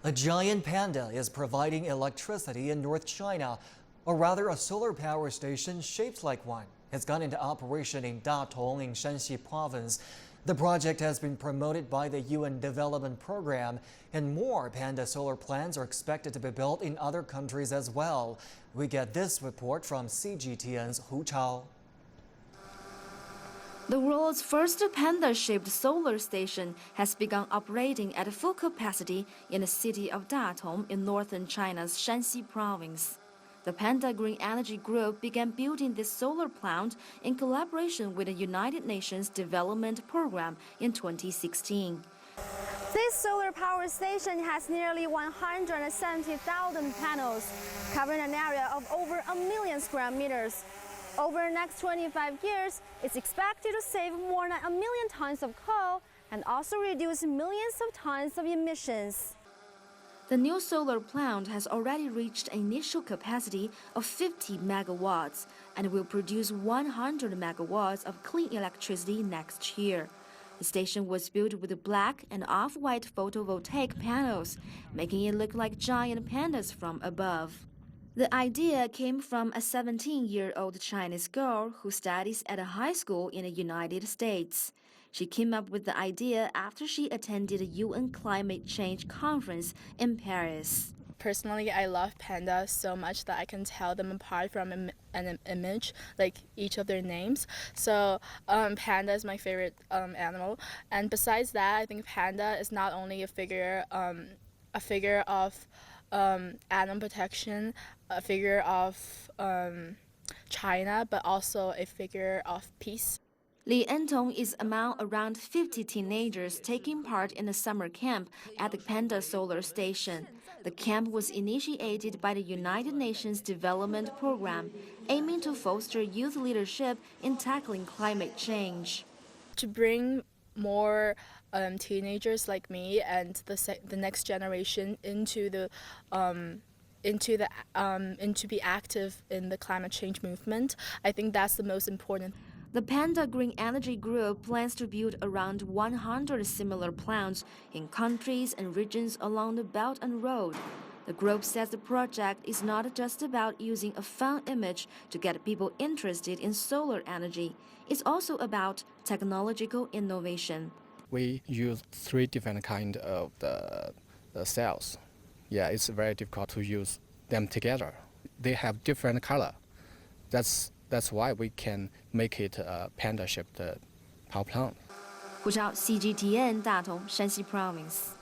A giant panda is providing electricity in North China, or rather a solar power station shaped like one. It's gone into operation in Datong in Shanxi Province. The project has been promoted by the UN Development Program, and more panda solar plants are expected to be built in other countries as well. We get this report from CGTN's Hu Chao. The world's first panda-shaped solar station has begun operating at full capacity in the city of Datong in northern China's Shanxi Province. The Panda Green Energy Group began building this solar plant in collaboration with the United Nations Development Program in 2016. This solar power station has nearly 170,000 panels, covering an area of over 1 million square meters. Over the next 25 years, it's expected to save more than 1 million tons of coal and also reduce millions of tons of emissions. The new solar plant has already reached an initial capacity of 50 megawatts and will produce 100 megawatts of clean electricity next year. The station was built with black and off-white photovoltaic panels, making it look like giant pandas from above. The idea came from a 17-year-old Chinese girl who studies at a high school in the United States. She came up with the idea after she attended a UN climate change conference in Paris. Personally, I love pandas so much that I can tell them apart from an image, like each of their names. So panda is my favorite animal. And besides that, I think panda is not only a figure of animal protection, a figure of China, but also a figure of peace. Li Entong is among around 50 teenagers taking part in a summer camp at the Panda Solar Station. The camp was initiated by the United Nations Development Program, aiming to foster youth leadership in tackling climate change. To bring more teenagers like me and the next generation into be active in the climate change movement, I think that's the most important. The Panda Green Energy Group plans to build around 100 similar plants in countries and regions along the Belt and Road. The group says the project is not just about using a fun image to get people interested in solar energy. It's also about technological innovation. We use 3 different kinds of the cells. Yeah, it's very difficult to use them together. They have different color. That's why we can make it a panda-shaped power plant. Hu Chao, CGTN, Datong, Shanxi Province.